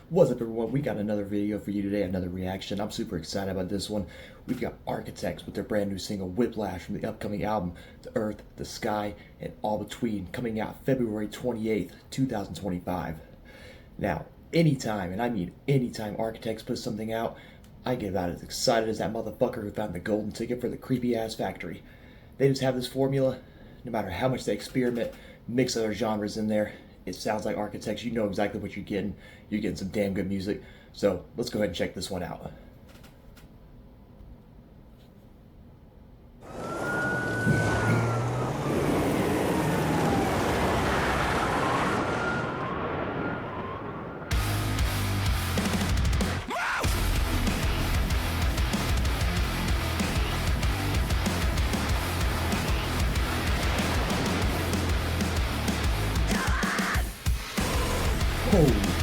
What's up, everyone? We got another video for you today, another reaction. I'm super excited about this one. We've got Architects with their brand new single Whiplash from the upcoming album The Earth, the Sky, and All Between, coming out February 28th, 2025. Now, anytime, and I mean anytime Architects put something out, I get about as excited as that motherfucker who found the golden ticket for the creepy ass factory. They just have this formula. No matter how much they experiment, mix other genres in there, it sounds like Architects. You know exactly what you're getting. You're getting some damn good music. So let's go ahead and check this one out. Oh.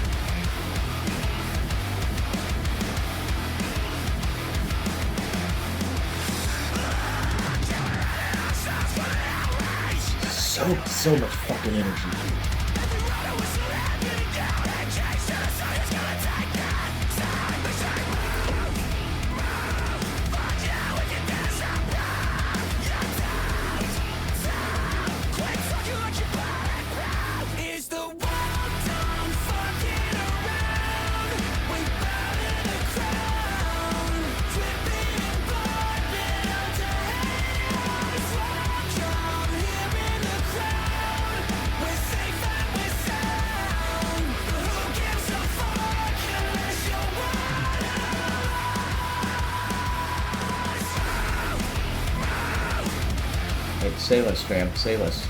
So much fucking energy. Hey, say less, fam. Say less.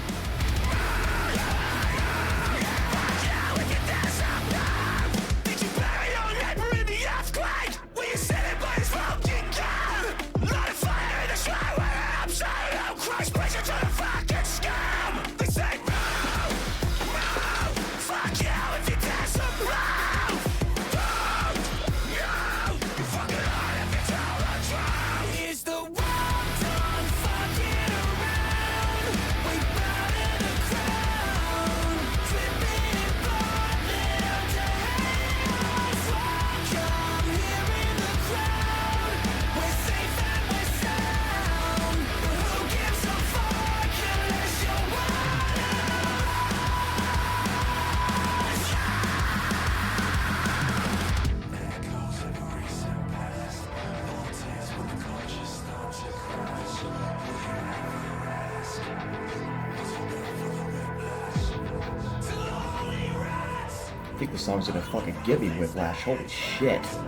I think the song's gonna fucking give me whiplash. Holy shit. Come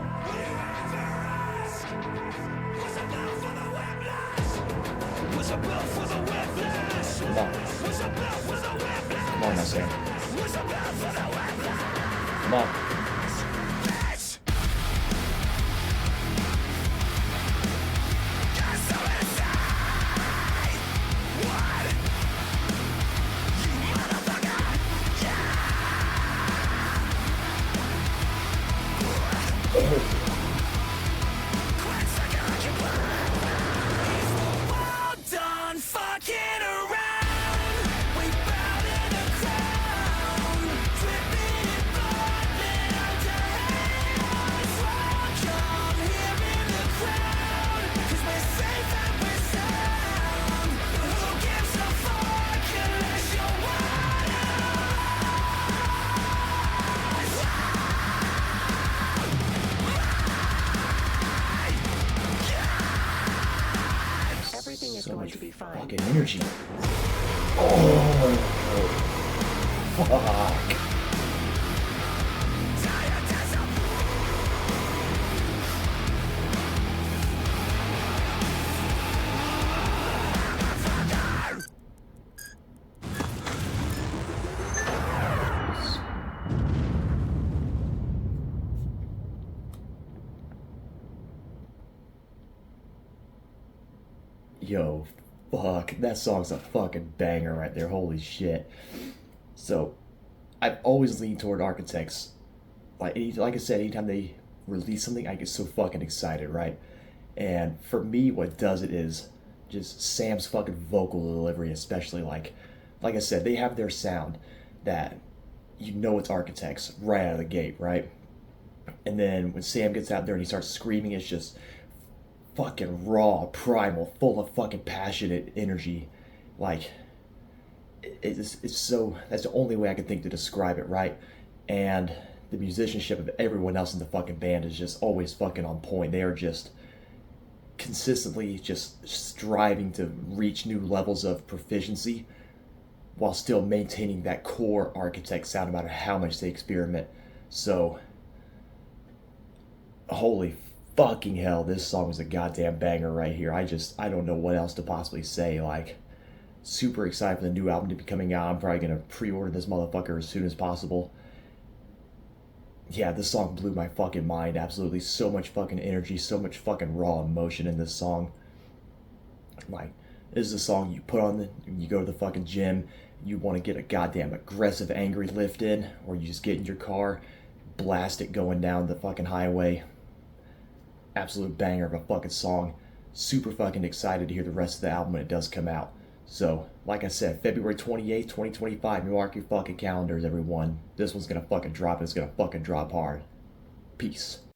on. Come on, now, Sam. Come on. So much fucking energy. Oh, fuck. Yo, fuck, that song's a fucking banger right there, holy shit. So, I've always leaned toward Architects. Like I said, anytime they release something, I get so fucking excited, right? And for me, what does it is just Sam's fucking vocal delivery, especially like I said, they have their sound that you know it's Architects right out of the gate, right? And then when Sam gets out there and he starts screaming, it's just fucking raw, primal, full of fucking passionate energy. Like, it's so, that's the only way I can think to describe it, right? And the musicianship of everyone else in the fucking band is just always fucking on point. They are just consistently just striving to reach new levels of proficiency while still maintaining that core Architect sound no matter how much they experiment. So, holy fucking hell, this song is a goddamn banger right here. I don't know what else to possibly say. Like, super excited for the new album to be coming out. I'm probably gonna pre-order this motherfucker as soon as possible. Yeah, this song blew my fucking mind. Absolutely, so much fucking energy, so much fucking raw emotion in this song. Like, this is a song you put on you go to the fucking gym, you want to get a goddamn aggressive, angry lift in, or you just get in your car, blast it going down the fucking highway. Absolute banger of a fucking song. Super fucking excited to hear the rest of the album when it does come out. So, like I said, February 28th, 2025, mark your fucking calendars, everyone. This one's gonna fucking drop, and it's gonna fucking drop hard. Peace.